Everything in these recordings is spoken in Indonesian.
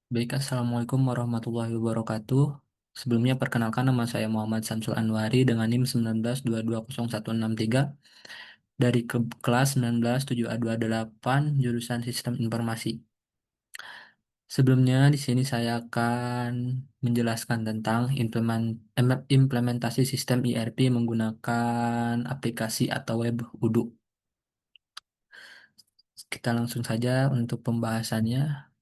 Baik, Assalamualaikum warahmatullahi wabarakatuh. Sebelumnya perkenalkan nama saya Muhammad Samsul Anwari dengan NIM 19220163 dari kelas 197A28 jurusan Sistem Informasi. Sebelumnya di sini saya akan menjelaskan tentang implementasi sistem ERP menggunakan aplikasi atau web Odoo. Kita langsung saja untuk pembahasannya.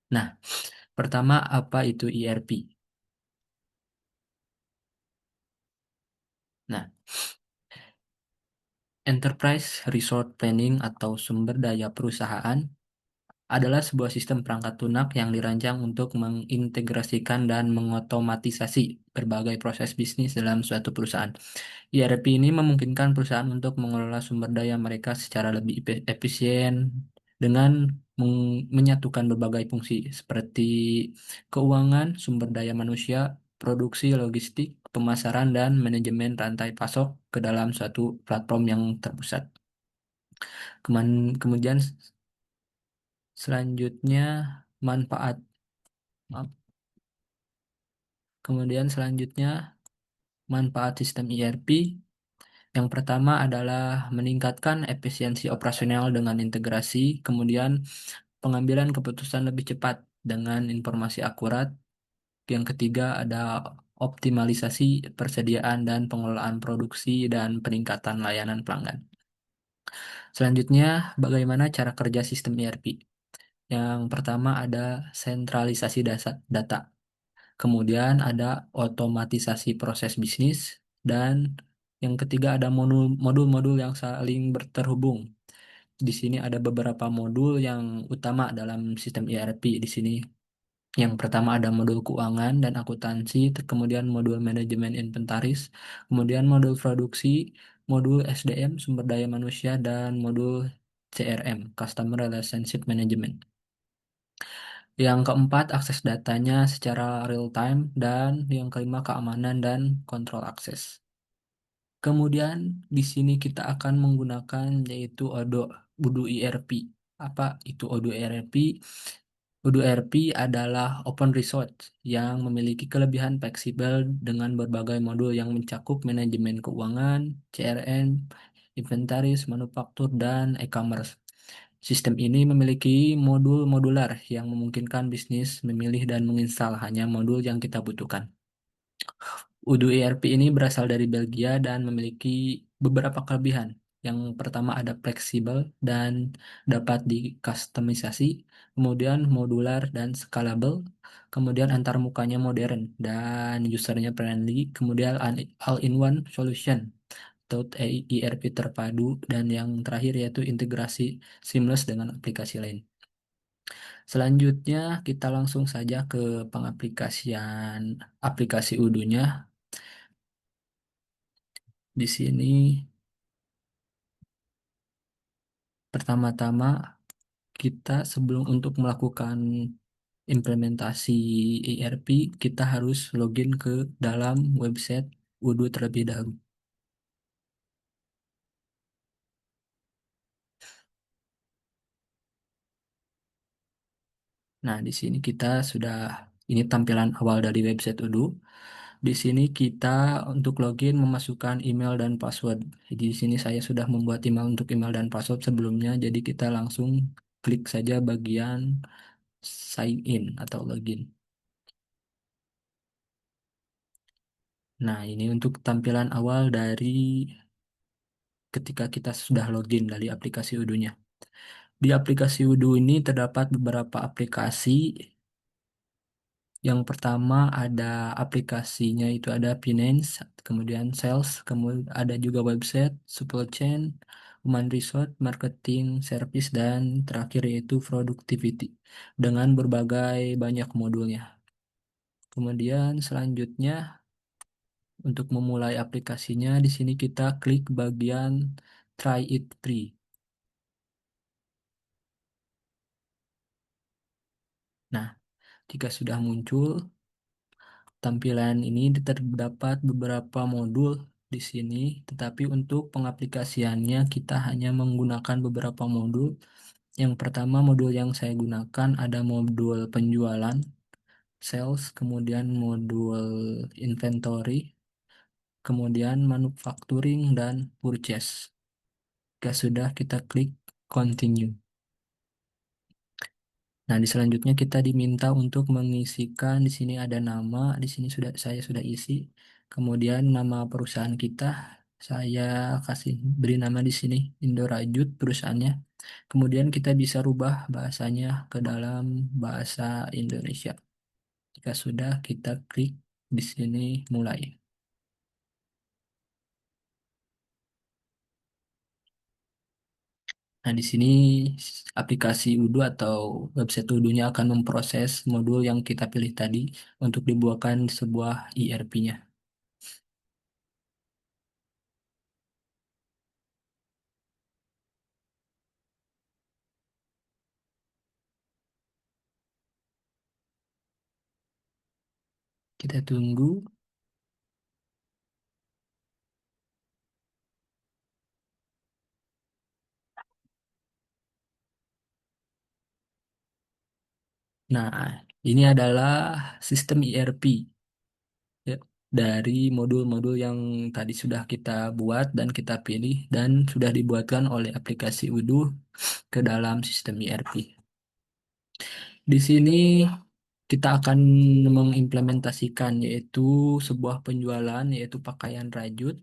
Nah, pertama apa itu ERP? Nah, Enterprise Resource Planning atau sumber daya perusahaan adalah sebuah sistem perangkat lunak yang dirancang untuk mengintegrasikan dan mengotomatisasi berbagai proses bisnis dalam suatu perusahaan. ERP ini memungkinkan perusahaan untuk mengelola sumber daya mereka secara lebih efisien dengan menyatukan berbagai fungsi seperti keuangan, sumber daya manusia, produksi, logistik, pemasaran, dan manajemen rantai pasok ke dalam suatu platform yang terpusat. Kemudian selanjutnya manfaat maaf. Kemudian selanjutnya manfaat sistem ERP. Yang pertama adalah meningkatkan efisiensi operasional dengan integrasi, kemudian pengambilan keputusan lebih cepat dengan informasi akurat. Yang ketiga ada optimalisasi persediaan dan pengelolaan produksi dan peningkatan layanan pelanggan. Selanjutnya, bagaimana cara kerja sistem ERP? Yang pertama ada sentralisasi data. Kemudian ada otomatisasi proses bisnis, dan yang ketiga ada modul-modul yang saling terhubung. Di sini ada beberapa modul yang utama dalam sistem ERP di sini. Yang pertama ada modul keuangan dan akuntansi, kemudian modul manajemen inventaris, kemudian modul produksi, modul SDM, sumber daya manusia, dan modul CRM, Customer Relationship Management. Yang keempat, akses datanya secara real time. Dan yang kelima, keamanan dan kontrol akses. Kemudian di sini kita akan menggunakan yaitu Odoo ERP. Apa itu Odoo ERP? Odoo ERP adalah open resource yang memiliki kelebihan fleksibel dengan berbagai modul yang mencakup manajemen keuangan, CRM, inventaris, manufaktur, dan e-commerce. Sistem ini memiliki modul modular yang memungkinkan bisnis memilih dan menginstal hanya modul yang kita butuhkan. Odoo ERP ini berasal dari Belgia dan memiliki beberapa kelebihan. Yang pertama ada fleksibel dan dapat dikustomisasi, kemudian modular dan scalable, kemudian antarmukanya modern dan usernya friendly, kemudian all-in-one solution atau ERP terpadu, dan yang terakhir yaitu integrasi seamless dengan aplikasi lain. Selanjutnya kita langsung saja ke pengaplikasian aplikasi Odoo-nya. Di sini pertama-tama kita sebelum untuk melakukan implementasi ERP, kita harus login ke dalam website Odoo terlebih dahulu. Nah, di sini kita sudah, ini tampilan awal dari website Odoo. Di sini kita untuk login memasukkan email dan password. Jadi di sini saya sudah membuat email dan password sebelumnya, jadi kita langsung klik saja bagian sign in atau login. Nah, ini untuk tampilan awal dari ketika kita sudah login dari aplikasi Odoo-nya. Di aplikasi Odoo ini terdapat beberapa aplikasi. Yang pertama ada aplikasinya itu ada finance, kemudian sales, kemudian ada juga website, supply chain, human resource, marketing, service, dan terakhir yaitu productivity dengan berbagai banyak modulnya. Kemudian selanjutnya untuk memulai aplikasinya di sini kita klik bagian try it free. Nah, jika sudah muncul tampilan ini terdapat beberapa modul. di sini, tetapi untuk pengaplikasiannya kita hanya menggunakan beberapa modul. Yang pertama modul yang saya gunakan ada modul penjualan, sales, kemudian modul inventory, kemudian manufacturing dan purchase. Jika sudah kita klik continue. Nah, di selanjutnya kita diminta untuk mengisikan di sini ada nama, di sini saya sudah isi. Kemudian nama perusahaan kita saya kasih beri nama di sini Indorajut perusahaannya. Kemudian kita bisa rubah bahasanya ke dalam bahasa Indonesia. Jika sudah kita klik di sini mulai. Nah, di sini aplikasi Udo atau website Udo-nya akan memproses modul yang kita pilih tadi untuk dibuatkan sebuah ERP-nya. Kita tunggu. Nah, ini adalah sistem ERP ya, dari modul-modul yang tadi sudah kita buat dan kita pilih dan sudah dibuatkan oleh aplikasi Udo ke dalam sistem ERP. Di sini kita akan mengimplementasikan yaitu sebuah penjualan yaitu pakaian rajut.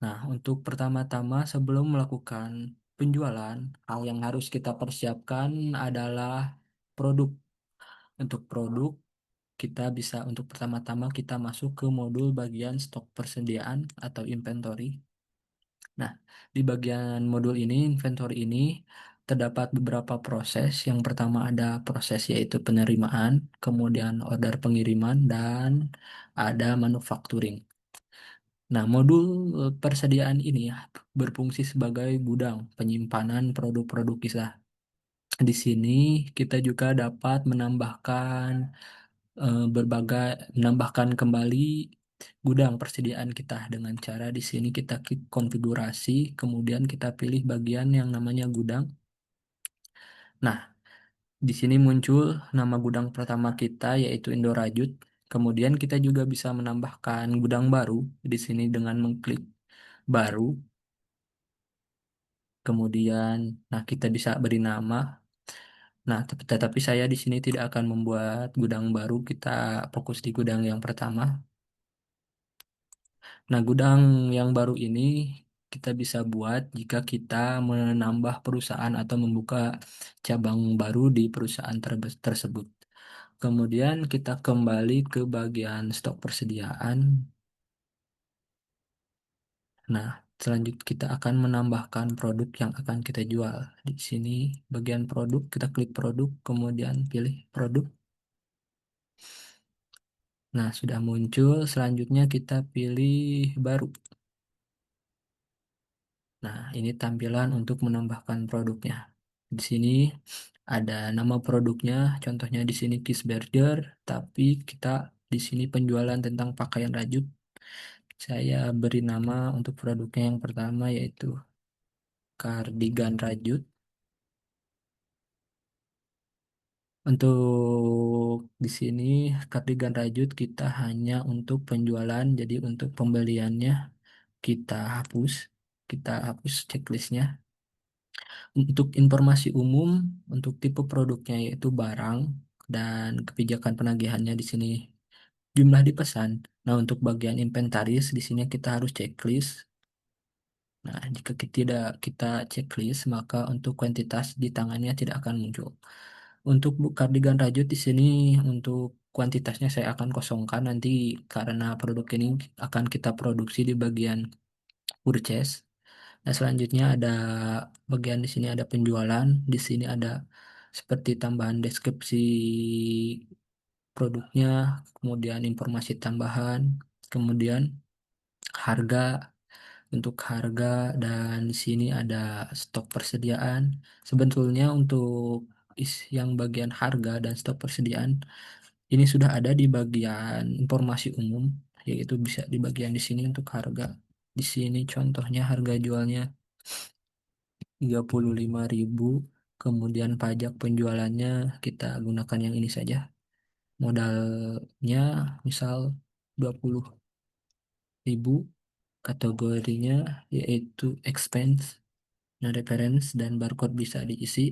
Nah, untuk pertama-tama sebelum melakukan penjualan, hal yang harus kita persiapkan adalah produk. Untuk produk, kita bisa untuk pertama-tama kita masuk ke modul bagian stok persediaan atau inventory. Nah, di bagian modul ini, inventory ini, terdapat beberapa proses. Yang pertama ada proses yaitu penerimaan, kemudian order pengiriman, dan ada manufacturing. Nah, modul persediaan ini ya, berfungsi sebagai gudang penyimpanan produk-produk kita. Di sini kita juga dapat menambahkan kembali gudang persediaan kita dengan cara di sini kita klik konfigurasi, kemudian kita pilih bagian yang namanya gudang. Nah, di sini muncul nama gudang pertama kita yaitu Indorajut. Kemudian kita juga bisa menambahkan gudang baru di sini dengan mengklik baru. Kemudian, nah kita bisa beri nama. Nah, tetapi saya di sini tidak akan membuat gudang baru. Kita fokus di gudang yang pertama. Nah, gudang yang baru ini kita bisa buat jika kita menambah perusahaan atau membuka cabang baru di perusahaan tersebut. Kemudian kita kembali ke bagian stok persediaan. Nah, selanjutnya kita akan menambahkan produk yang akan kita jual. Di sini bagian produk, kita klik produk, kemudian pilih produk. Nah, sudah muncul. Selanjutnya kita pilih baru. Nah, ini tampilan untuk menambahkan produknya. Di sini ada nama produknya, contohnya di sini Kiss Burger, tapi kita di sini penjualan tentang pakaian rajut. Saya beri nama untuk produknya yang pertama yaitu kardigan rajut. Untuk di sini kardigan rajut kita hanya untuk penjualan, jadi untuk pembeliannya kita hapus, kita hapus checklistnya. Untuk informasi umum, untuk tipe produknya yaitu barang dan kebijakan penagihannya di sini jumlah dipesan. Nah, untuk bagian inventaris di sini kita harus checklist. Nah, jika kita checklist, maka untuk kuantitas di tangannya tidak akan muncul. Untuk kardigan rajut di sini untuk kuantitasnya saya akan kosongkan nanti karena produk ini akan kita produksi di bagian purchase. Nah, selanjutnya ada bagian di sini ada penjualan, di sini ada seperti tambahan deskripsi produknya, kemudian informasi tambahan, kemudian harga untuk harga dan di sini ada stok persediaan. Sebetulnya untuk yang bagian harga dan stok persediaan ini sudah ada di bagian informasi umum yaitu bisa di bagian di sini untuk harga. Di sini contohnya harga jualnya 35.000, kemudian pajak penjualannya kita gunakan yang ini saja. Modalnya misal 20.000, kategorinya yaitu expense, nah reference dan barcode bisa diisi.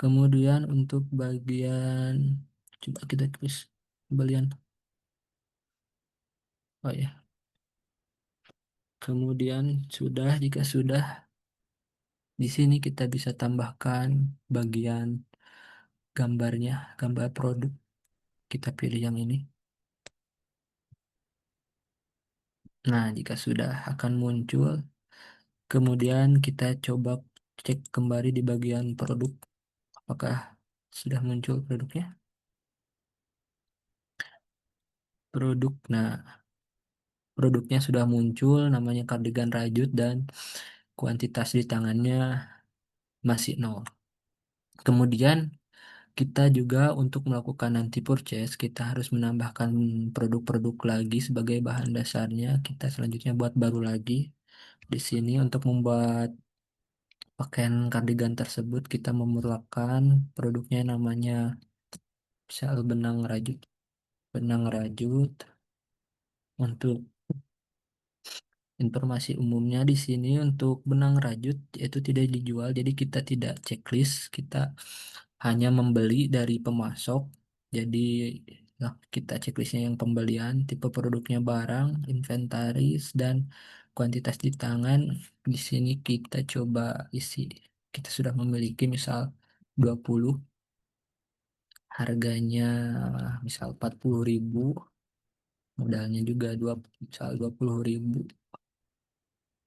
Kemudian untuk bagian, coba kita tulis pembelian. Oh ya, kemudian jika sudah, di sini kita bisa tambahkan bagian gambarnya, gambar produk. Kita pilih yang ini. Nah, jika sudah akan muncul, kemudian kita coba cek kembali di bagian produk, apakah sudah muncul produknya. Produk, nah produknya sudah muncul, namanya kardigan rajut dan kuantitas di tangannya masih nol. Kemudian kita juga untuk melakukan nanti purchase, kita harus menambahkan produk-produk lagi sebagai bahan dasarnya. Kita selanjutnya buat baru lagi. Di sini untuk membuat pakaian kardigan tersebut, kita memerlukan produknya namanya misal benang rajut. Benang rajut untuk informasi umumnya di sini untuk benang rajut itu tidak dijual, jadi kita tidak checklist, kita hanya membeli dari pemasok. Jadi nah, kita checklistnya yang pembelian, tipe produknya barang, inventaris, dan kuantitas di tangan. Di sini kita coba isi. Kita sudah memiliki misal 20, harganya misal 40.000, modalnya juga misal 20.000.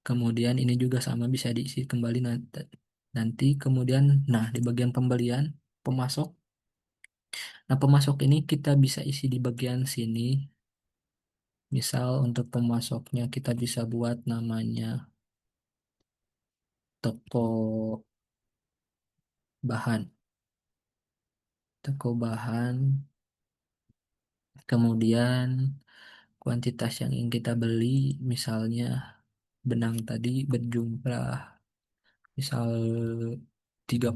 Kemudian ini juga sama bisa diisi kembali nanti. Nanti kemudian, nah di bagian pembelian, pemasok. Nah pemasok ini kita bisa isi di bagian sini. Misal untuk pemasoknya kita bisa buat namanya toko bahan. Toko bahan. Kemudian kuantitas yang ingin kita beli, misalnya benang tadi berjumlah misal 30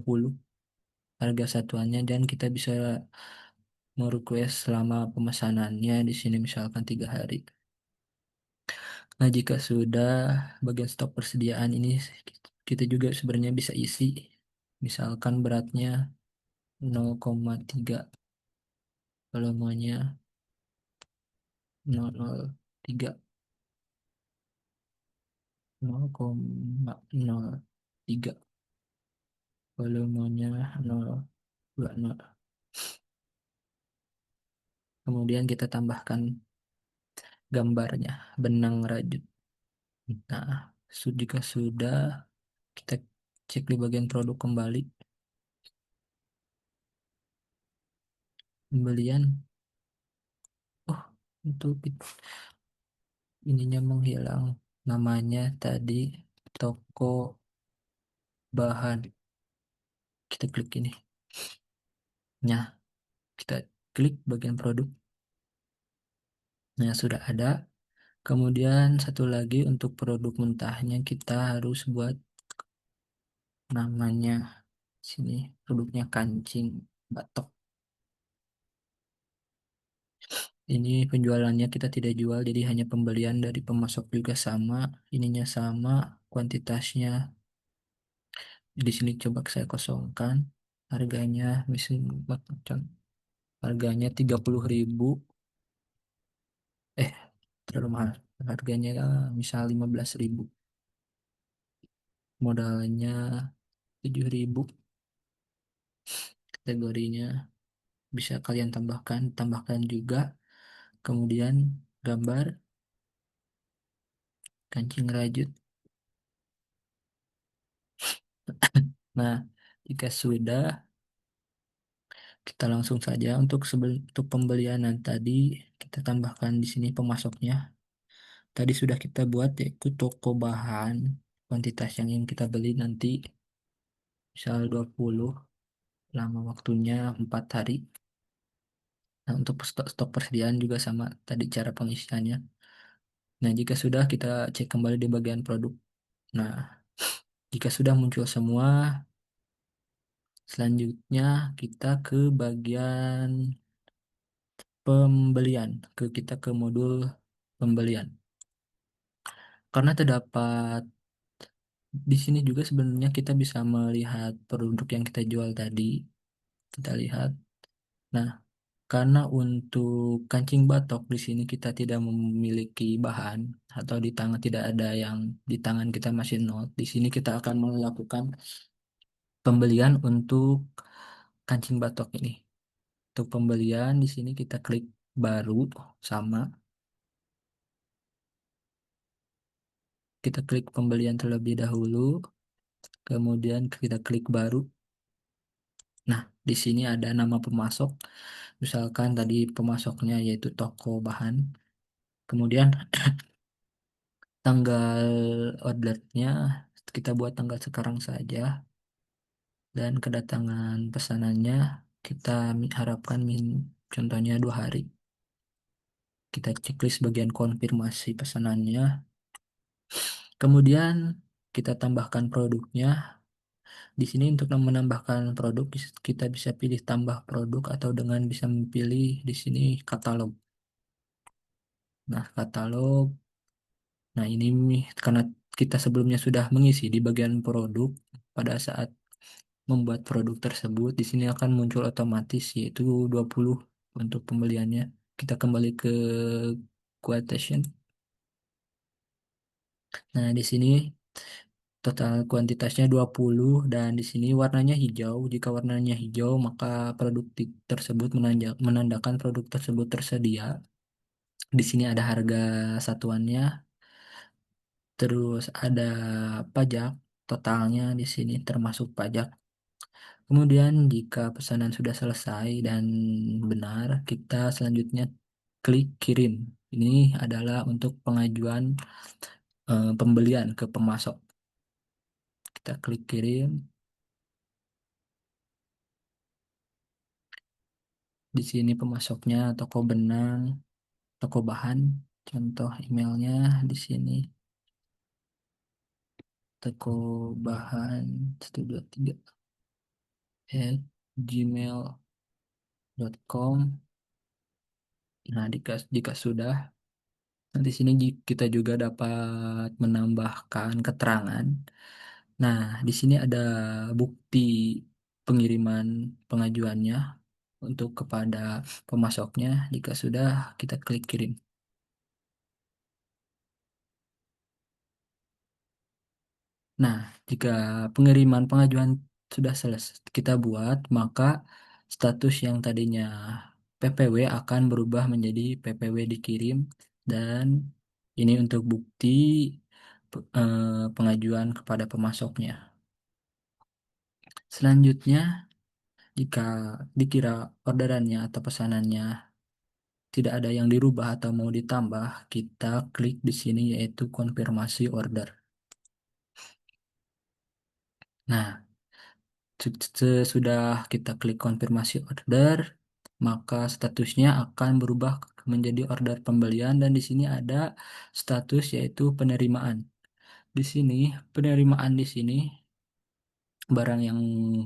harga satuannya, dan kita bisa merequest selama pemesanannya di sini misalkan 3 hari. Nah, jika sudah bagian stok persediaan ini kita juga sebenarnya bisa isi. Misalkan beratnya 0,3, volumenya 0,03, 0,03, volumenya 0,20. Kemudian kita tambahkan gambarnya, benang rajut. Nah, jika sudah, kita cek di bagian produk kembali. Pembelian. Oh, untuk ininya menghilang. Namanya tadi toko bahan. Kita klik ini. Nah, kita klik bagian produk. Nah, sudah ada. Kemudian satu lagi untuk produk mentahnya kita harus buat namanya sini, produknya kancing batok. Ini penjualannya kita tidak jual, jadi hanya pembelian dari pemasok juga sama, ininya sama, kuantitasnya di sini coba saya kosongkan. Harganya harganya 30.000. Eh, terlalu mahal. Harganya misal 15.000. Modalnya 7.000. Kategorinya bisa kalian tambahkan juga. Kemudian gambar kancing rajut. Nah, jika sudah, kita langsung saja untuk pembelian yang tadi kita tambahkan di sini pemasoknya. Tadi sudah kita buat yaitu toko bahan, kuantitas yang ingin kita beli nanti misal 20, lama waktunya 4 hari. Nah, untuk stok persediaan juga sama tadi cara pengisiannya. Nah, jika sudah kita cek kembali di bagian produk. Nah, jika sudah muncul semua, selanjutnya kita ke bagian pembelian. Kita ke modul pembelian. Karena terdapat di sini juga sebenarnya kita bisa melihat produk yang kita jual tadi. Kita lihat. Nah, karena untuk kancing batok di sini kita tidak memiliki bahan atau di tangan tidak ada yang di tangan kita masih nol. Di sini kita akan melakukan pembelian untuk kancing batok ini. Untuk pembelian di sini kita klik baru sama kita klik pembelian terlebih dahulu, kemudian kita klik baru. Nah, di sini ada nama pemasok. Misalkan tadi pemasoknya yaitu toko bahan. Kemudian tanggal ordernya kita buat tanggal sekarang saja dan kedatangan pesanannya kita harapkan contohnya 2 hari. Kita checklist bagian konfirmasi pesanannya. Kemudian kita tambahkan produknya. Di sini untuk menambahkan produk kita bisa pilih tambah produk atau dengan bisa memilih di sini katalog. Nah, katalog. Nah, ini karena kita sebelumnya sudah mengisi di bagian produk pada saat membuat produk tersebut, di sini akan muncul otomatis yaitu 20 untuk pembeliannya. Kita kembali ke quotation. Nah, di sini total kuantitasnya 20 dan di sini warnanya hijau. Jika warnanya hijau, maka produk tersebut menandakan produk tersebut tersedia. Di sini ada harga satuannya, terus ada pajak totalnya di sini termasuk pajak. Kemudian jika pesanan sudah selesai dan benar, kita selanjutnya klik kirim. Ini adalah untuk pengajuan pembelian ke pemasok. Kita klik kirim. Di sini pemasoknya toko benang, toko bahan. Contoh emailnya di sini. Toko bahan 123 at gmail.com. Nah, jika sudah, nah, di sini kita juga dapat menambahkan keterangan. Nah, di sini ada bukti pengiriman pengajuannya untuk kepada pemasoknya. Jika sudah, kita klik kirim. Nah, jika pengiriman pengajuan sudah selesai kita buat, maka status yang tadinya PPW akan berubah menjadi PPW dikirim dan ini untuk bukti pengajuan kepada pemasoknya. Selanjutnya, jika dikira orderannya atau pesanannya tidak ada yang dirubah atau mau ditambah, kita klik di sini yaitu konfirmasi order. Nah, sesudah kita klik konfirmasi order, maka statusnya akan berubah menjadi order pembelian dan di sini ada status yaitu penerimaan. Di sini penerimaan di sini barang yang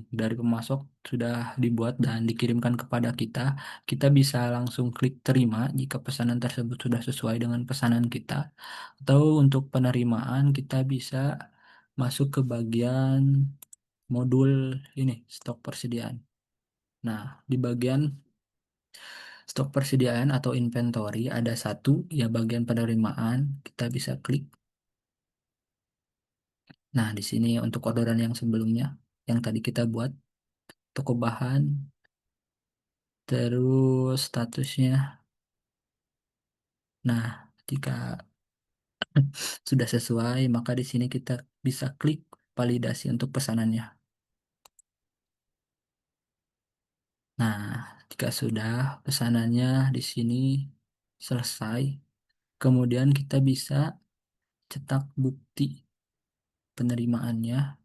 dari pemasok sudah dibuat dan dikirimkan kepada kita. Kita bisa langsung klik terima jika pesanan tersebut sudah sesuai dengan pesanan kita. Atau untuk penerimaan kita bisa masuk ke bagian modul ini stok persediaan. Nah, di bagian stok persediaan atau inventory ada satu ya bagian penerimaan kita bisa klik. Nah, di sini untuk orderan yang sebelumnya yang tadi kita buat toko bahan terus statusnya. Nah, jika sudah sesuai maka di sini kita bisa klik validasi untuk pesanannya. Nah, jika sudah pesanannya di sini selesai, kemudian kita bisa cetak bukti penerimaannya.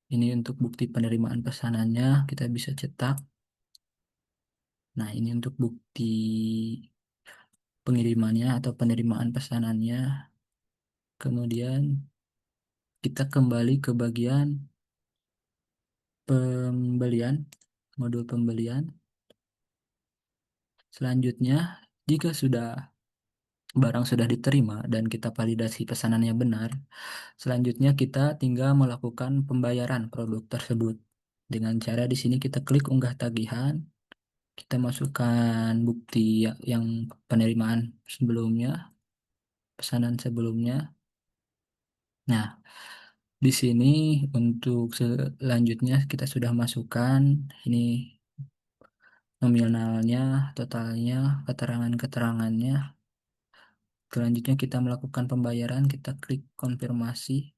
Ini untuk bukti penerimaan pesanannya kita bisa cetak. Nah, ini untuk bukti pengirimannya atau penerimaan pesanannya. Kemudian kita kembali ke bagian pembelian, modul pembelian. Selanjutnya, jika barang sudah diterima dan kita validasi pesanannya benar, selanjutnya kita tinggal melakukan pembayaran produk tersebut. Dengan cara di sini kita klik unggah tagihan, kita masukkan bukti yang penerimaan sebelumnya, pesanan sebelumnya. Nah, di sini untuk selanjutnya kita sudah masukkan ini nominalnya, totalnya, keterangan-keterangannya. Selanjutnya kita melakukan pembayaran, kita klik konfirmasi.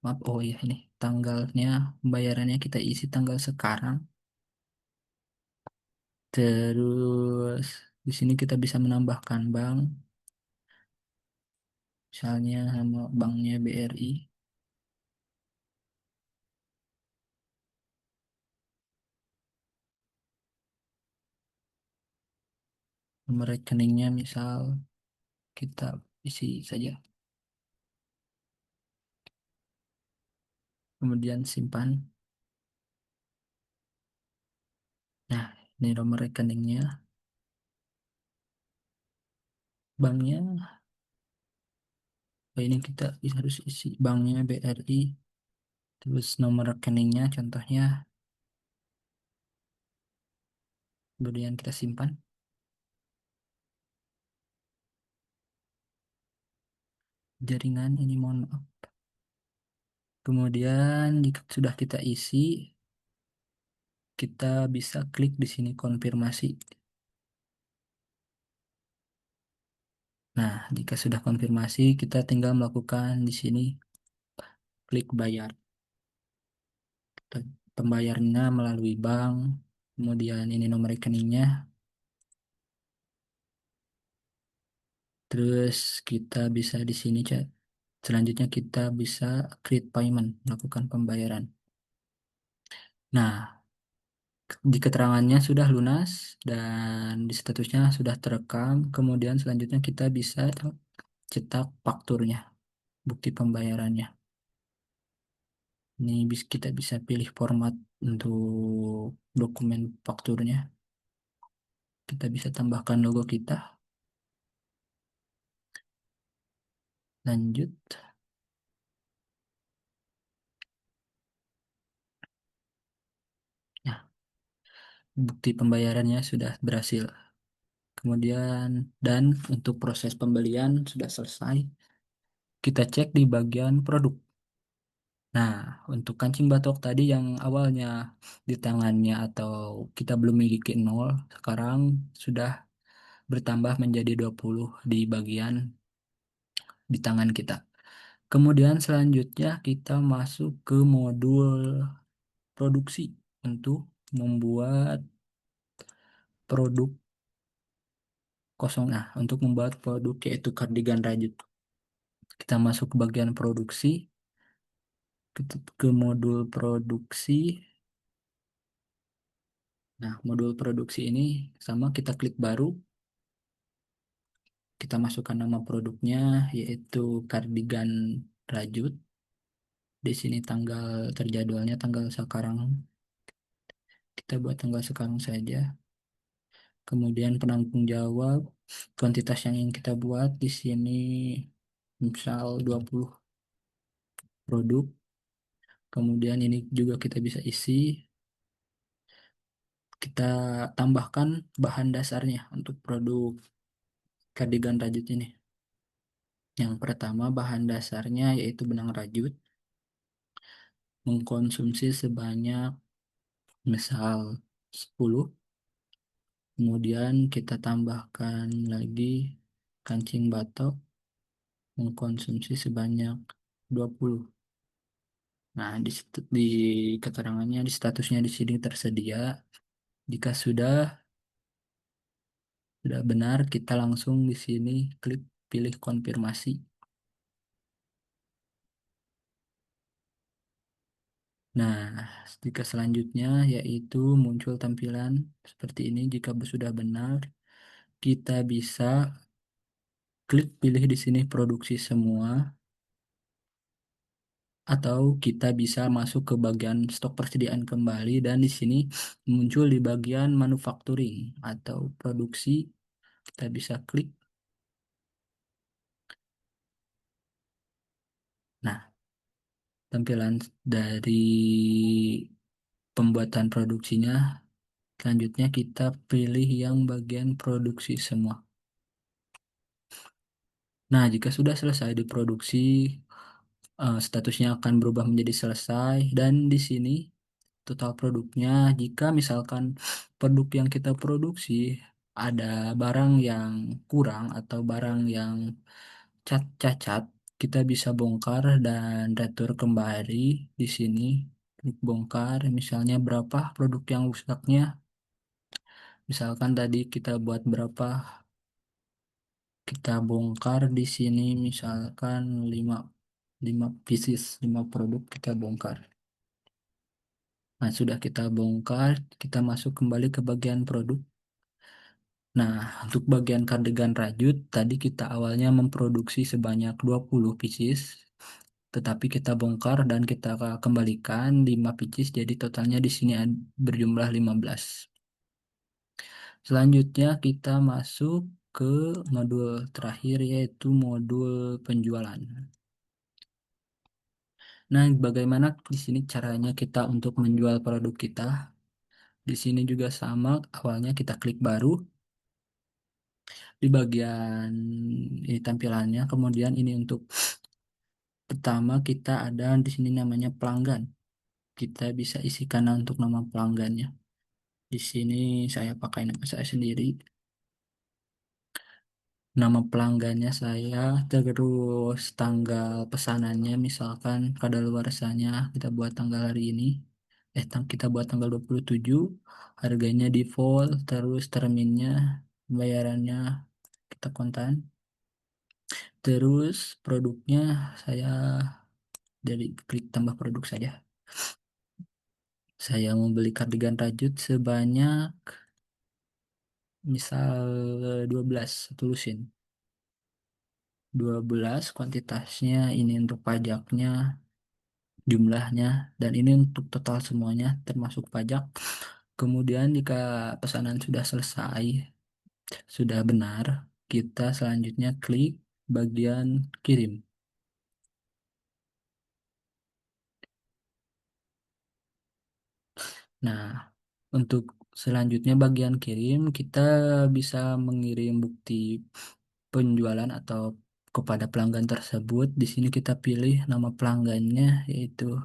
Maaf, oh ya ini tanggalnya, pembayarannya kita isi tanggal sekarang. Terus di sini kita bisa menambahkan bank, misalnya nama banknya BRI, nomor rekeningnya misal kita isi saja, kemudian simpan. Nah, ini nomor rekeningnya, banknya, oh ini kita harus isi banknya BRI, terus nomor rekeningnya contohnya, kemudian kita simpan. Jaringan ini mohon maaf. Kemudian jika sudah kita isi, kita bisa klik di sini konfirmasi. Nah, jika sudah konfirmasi, kita tinggal melakukan di sini klik bayar. Pembayarannya melalui bank, kemudian ini nomor rekeningnya. Terus kita bisa di sini cek. Selanjutnya kita bisa create payment, melakukan pembayaran. Nah, di keterangannya sudah lunas dan di statusnya sudah terekam. Kemudian selanjutnya kita bisa cetak fakturnya, bukti pembayarannya. Ini kita bisa pilih format untuk dokumen fakturnya. Kita bisa tambahkan logo kita. Lanjut. Nah, bukti pembayarannya sudah berhasil. Kemudian, dan untuk proses pembelian sudah selesai. Kita cek di bagian produk. Nah, untuk kancing batok tadi yang awalnya di tangannya atau kita belum miliki nol, sekarang sudah bertambah menjadi 20 di bagian di tangan kita. Kemudian selanjutnya kita masuk ke modul produksi untuk membuat produk kosong. Nah, untuk membuat produk yaitu kardigan rajut. Kita masuk ke bagian produksi, ke modul produksi. Nah, modul produksi ini sama kita klik baru, kita masukkan nama produknya yaitu kardigan rajut. Di sini tanggal terjadwalnya tanggal sekarang. Kita buat tanggal sekarang saja. Kemudian penanggung jawab, kuantitas yang ingin kita buat di sini misal 20 produk. Kemudian ini juga kita bisa isi, kita tambahkan bahan dasarnya untuk produk kardigan rajut ini. Yang pertama bahan dasarnya yaitu benang rajut, mengkonsumsi sebanyak misal 10. Kemudian kita tambahkan lagi kancing batok, mengkonsumsi sebanyak 20. Nah, di keterangannya, di statusnya di sini tersedia. Jika sudah benar, kita langsung di sini klik pilih konfirmasi. Nah, jika selanjutnya yaitu muncul tampilan seperti ini. Jika sudah benar, kita bisa klik pilih di sini produksi semua, atau kita bisa masuk ke bagian stok persediaan kembali dan di sini muncul di bagian manufacturing atau produksi. Kita bisa klik. Nah, tampilan dari pembuatan produksinya. Selanjutnya kita pilih yang bagian produksi semua. Nah, jika sudah selesai diproduksi, statusnya akan berubah menjadi selesai dan di sini total produknya. Jika misalkan produk yang kita produksi ada barang yang kurang atau barang yang cacat, kita bisa bongkar dan retur kembali di sini. Klik bongkar, misalnya berapa produk yang rusaknya. Misalkan tadi kita buat berapa, kita bongkar di sini misalkan 5 5 pieces, 5 produk kita bongkar. Nah, sudah kita bongkar, kita masuk kembali ke bagian produk. Nah, untuk bagian kardigan rajut, tadi kita awalnya memproduksi sebanyak 20 pieces, tetapi kita bongkar dan kita kembalikan 5 pieces, jadi totalnya di sini berjumlah 15. Selanjutnya kita masuk ke modul terakhir yaitu modul penjualan. Nah, bagaimana di sini caranya kita untuk menjual produk kita? Di sini juga sama, awalnya kita klik baru di bagian ini tampilannya. Kemudian ini untuk pertama kita ada di sini namanya pelanggan. Kita bisa isikan untuk nama pelanggannya. Di sini saya pakai nama saya sendiri. Nama pelanggannya saya, terus tanggal pesanannya misalkan kadaluarsanya kita buat tanggal hari ini. Kita buat tanggal 27, harganya default, terus terminnya, bayarannya kita kontan. Terus produknya saya dari klik tambah produk saja. Saya mau beli kardigan rajut sebanyak misal 12 satu lusin. 12 kuantitasnya, ini untuk pajaknya, jumlahnya, dan ini untuk total semuanya termasuk pajak. Kemudian jika pesanan sudah selesai, sudah benar, kita selanjutnya klik bagian kirim. Nah, untuk selanjutnya bagian kirim, kita bisa mengirim bukti penjualan atau kepada pelanggan tersebut. Di sini kita pilih nama pelanggannya yaitu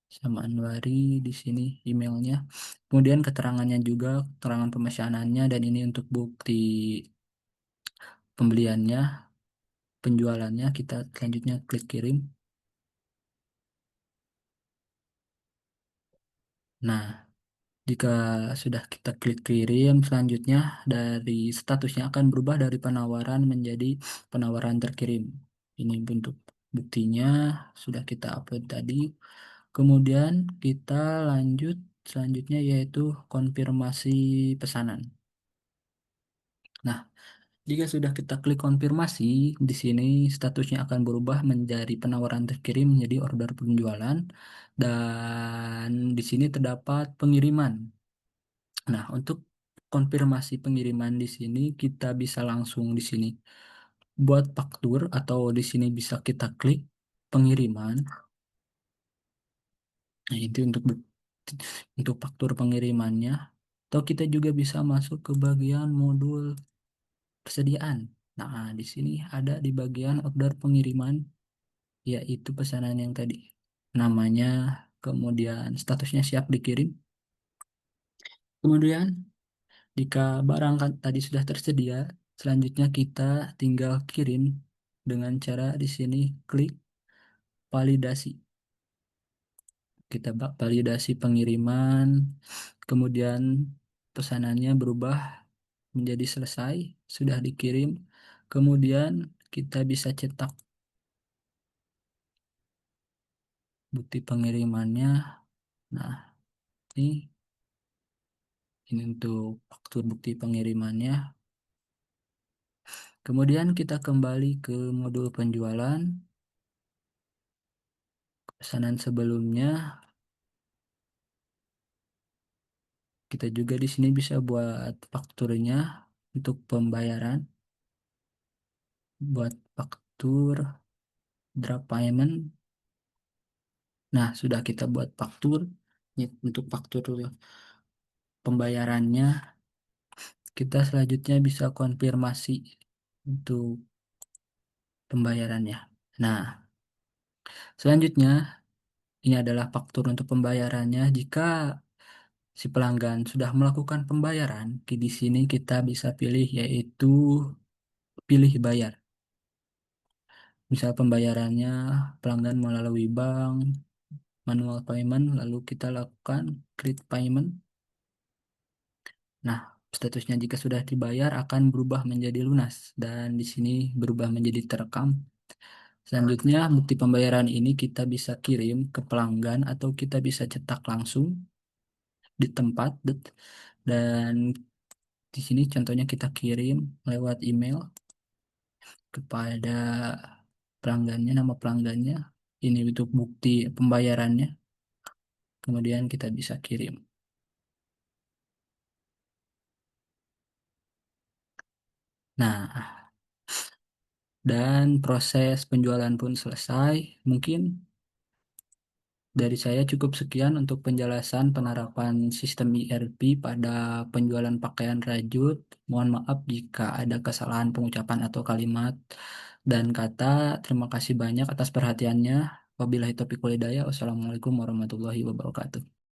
sama Anwari, di sini emailnya. Kemudian keterangannya juga, keterangan pemesanannya, dan ini untuk bukti pembeliannya, penjualannya. Kita selanjutnya klik kirim. Nah, jika sudah kita klik kirim, selanjutnya dari statusnya akan berubah dari penawaran menjadi penawaran terkirim. Ini bentuk buktinya sudah kita upload tadi. Kemudian kita lanjut selanjutnya yaitu konfirmasi pesanan. Nah, jika sudah kita klik konfirmasi, di sini statusnya akan berubah menjadi penawaran terkirim menjadi order penjualan dan di sini terdapat pengiriman. Nah, untuk konfirmasi pengiriman di sini kita bisa langsung di sini buat faktur atau di sini bisa kita klik pengiriman. Nah, itu untuk faktur pengirimannya. Atau kita juga bisa masuk ke bagian modul persediaan. Nah, di sini ada di bagian order pengiriman yaitu pesanan yang tadi. Namanya, kemudian statusnya siap dikirim. Kemudian jika barang tadi sudah tersedia, selanjutnya kita tinggal kirim dengan cara di sini klik validasi. Kita validasi pengiriman, kemudian pesanannya berubah menjadi selesai, sudah dikirim. Kemudian kita bisa cetak bukti pengirimannya. Nah, ini untuk faktur bukti pengirimannya. Kemudian kita kembali ke modul penjualan. Pesanan sebelumnya, kita juga di sini bisa buat fakturnya untuk pembayaran, buat faktur, draft payment. Nah, sudah kita buat faktur. Ini untuk faktur pembayarannya, kita selanjutnya bisa konfirmasi untuk pembayarannya. Nah, selanjutnya ini adalah faktur untuk pembayarannya. Jika si pelanggan sudah melakukan pembayaran, di sini kita bisa pilih yaitu pilih bayar. Misal pembayarannya pelanggan melalui bank, manual payment, lalu kita lakukan create payment. Nah, statusnya jika sudah dibayar akan berubah menjadi lunas dan di sini berubah menjadi terekam. Selanjutnya, bukti pembayaran ini kita bisa kirim ke pelanggan atau kita bisa cetak langsung di tempat dan di sini contohnya kita kirim lewat email kepada pelanggannya, nama pelanggannya. Ini untuk bukti pembayarannya. Kemudian kita bisa kirim. Nah, dan proses penjualan pun selesai. Mungkin dari saya cukup sekian untuk penjelasan penerapan sistem ERP pada penjualan pakaian rajut. Mohon maaf jika ada kesalahan pengucapan atau kalimat dan kata. Terima kasih banyak atas perhatiannya. Wabillahi taufiq wal hidayah. Wassalamualaikum warahmatullahi wabarakatuh.